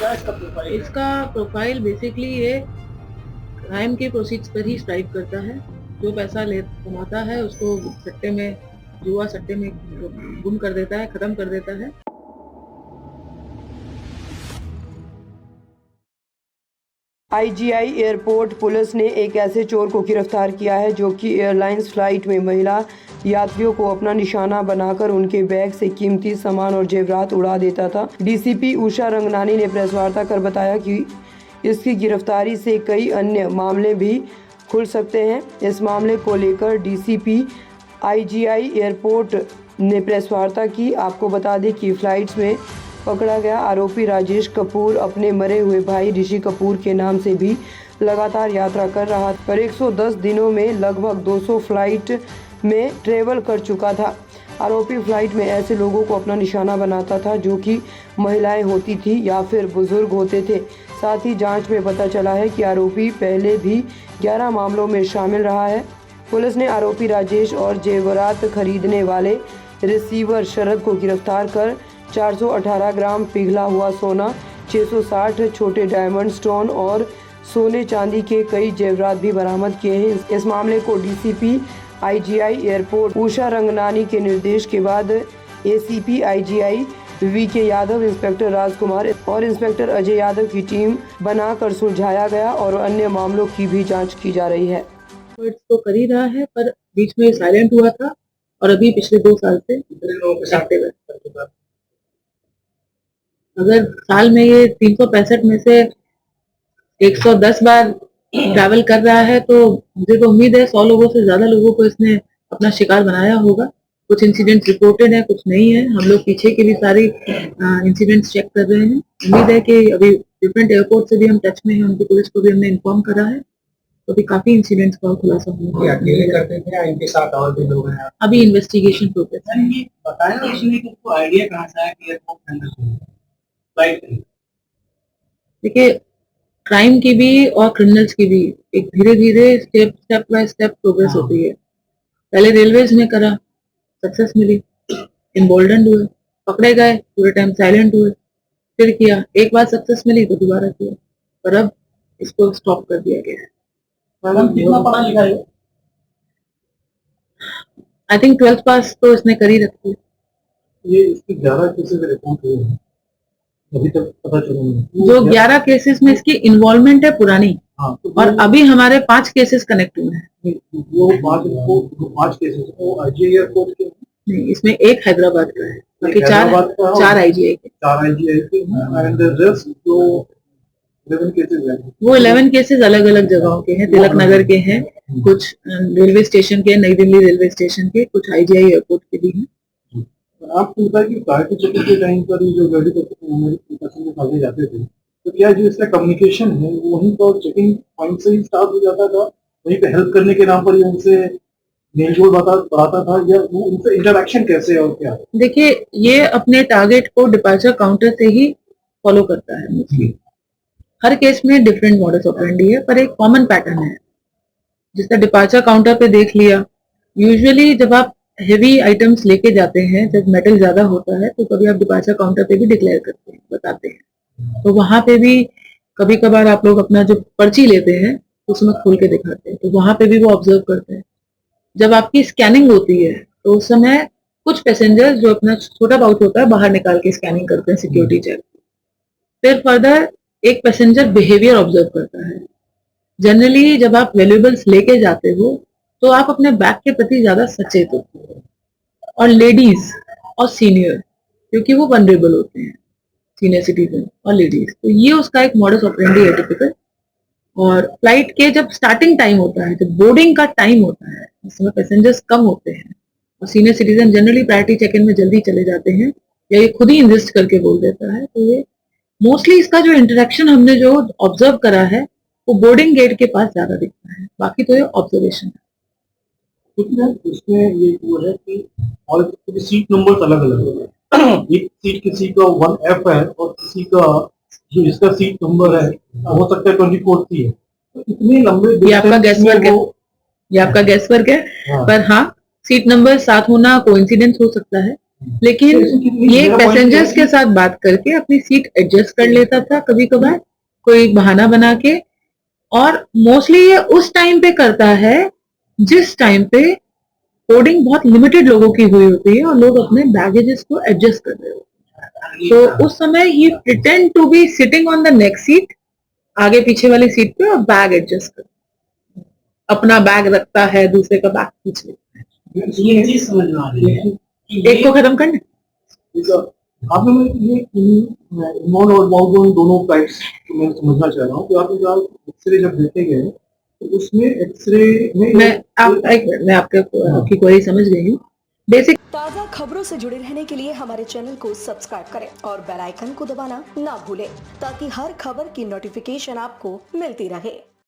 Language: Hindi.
क्या इसका प्रोफाइल है? इसका प्रोफाइल बेसिकली ये क्राइम के प्रोसीड्स पर ही स्ट्राइक करता है। जो पैसा ले कमाता है उसको सट्टे में, जुआ सट्टे में गुम कर देता है, खत्म कर देता है। आईजीआई एयरपोर्ट पुलिस ने एक ऐसे चोर को गिरफ्तार किया है जो कि एयरलाइंस फ्लाइट में महिला यात्रियों को अपना निशाना बनाकर उनके बैग से कीमती सामान और जेवरात उड़ा देता था। डीसीपी उषा रंगनानी ने प्रेस वार्ता कर बताया कि इसकी गिरफ्तारी से कई अन्य मामले भी खुल सकते हैं। इस मामले को लेकर डीसीपी आईजीआई एयरपोर्ट ने प्रेस वार्ता की। आपको बता दें कि फ्लाइट्स में पकड़ा गया आरोपी राजेश कपूर अपने मरे हुए भाई ऋषि कपूर के नाम से भी लगातार यात्रा कर रहा था और 110 दिनों में लगभग 200 फ्लाइट में ट्रेवल कर चुका था। आरोपी फ्लाइट में ऐसे लोगों को अपना निशाना बनाता था जो कि महिलाएं होती थी या फिर बुजुर्ग होते थे। साथ ही जांच में पता चला है कि आरोपी पहले भी 11 मामलों में शामिल रहा है। पुलिस ने आरोपी राजेश और जेवरात खरीदने वाले रिसीवर शरद को गिरफ्तार कर 418 ग्राम पिघला हुआ सोना, 660 छोटे डायमंड स्टोन और सोने चांदी के कई जेवरात भी बरामद किए हैं। इस मामले को DCP IGI airport Usha Ranganani के निर्देश के बाद ACP IGI VK Yadav, inspector Rajkumar और इंस्पेक्टर अजय यादव की टीम बनाकर सुलझाया गया और अन्य मामलों की भी जांच की जा रही है। तो कर ही रहा है, पर बीच में साइलेंट हुआ था और अभी पिछले 2 साल से एक्टिव है। अगर साल में ये 365 में से 110 बार ट्रैवल कर रहा है तो मुझे तो उम्मीद है 100 लोगों से ज्यादा लोगों को इसने अपना शिकार बनाया होगा। कुछ इंसिडेंट्स रिपोर्टेड है, कुछ नहीं है। हम लोग पीछे के भी सारी इंसिडेंट्स चेक कर रहे हैं। उम्मीद है कि अभी डिफरेंट एयरपोर्ट से भी हम टच में हैं, उनकी पुलिस को भी हमने इन्फॉर्म करा है, तो अभी काफी इंसिडेंट्स का खुलासा होगा। अकेले करते थे या इनके साथ और भी लोग हैं? अभी इन्वेस्टिगेशन प्रोग्रेस है। ये बताया ना उसने कि उसको आइडिया कहाँ से आया कि एयरपोर्ट के अंदर फ्लाइट? देखिए, क्राइम की भी और क्रिमिनल्स की भी एक धीरे धीरे स्टेप बाय स्टेप प्रोग्रेस होती है। पहले रेलवेज ने करा, सक्सेस मिली, एम्बोल्डन हुए, पकड़े गए, पूरे टाइम साइलेंट हुए, फिर किया, एक बार सक्सेस मिली तो दोबारा किया, पर अब इसको स्टॉप कर दिया गया है। कितना पढ़ा लिखा है? आई थिंक 12th पास तो इसने कर ही रखी है। ये इसकी 11 केसेस रिपोर्ट हुए हैं अभी तक, पता चला नहीं। जो 11 केसेस में इसकी इन्वॉल्वमेंट है पुरानी, हाँ, तो और अभी हमारे 5 केसेस कनेक्ट हुए हैं। वो 5 केसेस वो आईजीआई एयरपोर्ट के नहीं, इसमें एक हैदराबाद का है, बाकी चार आईजीआई के। 4 आईजीआई के एंड द रेस्ट जो 11 केसेस हैं वो 11 केसेस अलग अलग जगहों के हैं, तिलक नगर के हैं, कुछ रेलवे स्टेशन के, नई दिल्ली रेलवे स्टेशन के, कुछ आईजीआई एयरपोर्ट के भी हैं। आपको पता है कि पार्टी चेकिंग के टाइम पर जो गाड़ी पैसेंजर भागे जाते थे, तो क्या जो इसका कम्युनिकेशन है वहीं पर चेकिंग पॉइंट से ही स्टार्ट हो जाता था, वहीं पे हेल्प करने के नाम पर ही उनसे मेलजोल बढ़ाता था, या वो उनसे इंटरेक्शन कैसे और क्या? देखिए, ये अपने टारगेट को डिपार्चर काउंटर से ही फॉलो करता है मोस्टली। हर केस में डिफरेंट मॉडस ऑपरेंडी है, पर एक कॉमन पैटर्न है। जिसका डिपार्चर काउंटर पे देख लिया, यूजुअली जब आप हेवी आइटम्स लेके जाते हैं, जब मेटल ज्यादा होता है, तो कभी आप डिपार्चर काउंटर पे भी डिक्लेयर करते हैं, बताते हैं। तो वहां पे भी कभी कभार आप लोग अपना जो पर्ची लेते हैं उसमें खोल के दिखाते हैं, तो वहां पे भी वो ऑब्जर्व करते हैं। जब आपकी स्कैनिंग होती है तो उस समय कुछ पैसेंजर्स जो अपना छोटा पाउच होता है बाहर निकाल के स्कैनिंग करते हैं, सिक्योरिटी चेक। फिर फर्दर एक पैसेंजर बिहेवियर ऑब्जर्व करता है। जनरली जब आप वैल्यूएबल्स लेके जाते हो तो आप अपने बैग के प्रति ज्यादा सचेत होते हो, और लेडीज और सीनियर, क्योंकि वो वनरेबल होते हैं, सीनियर सिटीजन और लेडीज, तो ये उसका एक मॉडस ऑपरेंडी है टिपिकल। और फ्लाइट के जब स्टार्टिंग टाइम होता है, जब बोर्डिंग का टाइम होता है, जिसमें पैसेंजर्स कम होते हैं और senior citizen generally priority check in में जल्दी चले जाते हैं, या ये खुद ही इन्वेस्ट करके बोल देता है, तो ये मोस्टली इसका जो इंटरेक्शन हमने जो ऑब्जर्व करा है वो बोर्डिंग गेट के पास ज्यादा दिखता है, बाकी तो ये ऑब्जर्वेशन है। इसमें ये वो है कि और सीट नंबर अलग अलग है। एक सीट किसी का 1F है और किसी का जो जिसका सीट नंबर है हो सकता है 24 थी है। तो इतने लंबे ये आपका गैस वर्क है, ये आपका गैस वर्क है। हाँ। पर हाँ, सीट नंबर साथ होना कोइंसिडेंस हो सकता है, लेकिन ये मेरा point पैसेंजर्स है के कि- साथ बात करके अपनी सीट एडजस्ट कर लेता था कभी कभार, कोई बहाना बना के। और मोस्टली ये उस टाइम पे करता है जिस टाइम पे बोर्डिंग बहुत लिमिटेड लोगों की हुई होती है और लोग अपने बैगेजेस को एडजस्ट कर रहे होते हैं। तो उस समय ही pretend to be sitting on the next seat, आगे पीछे वाली सीट पे, और बैग एडजस्ट कर, अपना बैग रखता है, दूसरे का बैग पीछे। ये चीज समझ में आ रही है कि एक को खत्म करना। आप लोग ये इनबाउंड और आउटबाउंड दोनों फ्लाइट्स को मैं समझना चाह रहा हूँ कि आपने कहा एक्सरे जब देखे गए तो उसमें एक्सरे में मैं आपकी क्वेरी समझ गई हूँ। बेसिक ताज़ा खबरों से जुड़े रहने के लिए हमारे चैनल को सब्सक्राइब करें और बेल आइकन को दबाना ना भूलें ताकि हर खबर की नोटिफिकेशन आपको मिलती रहे।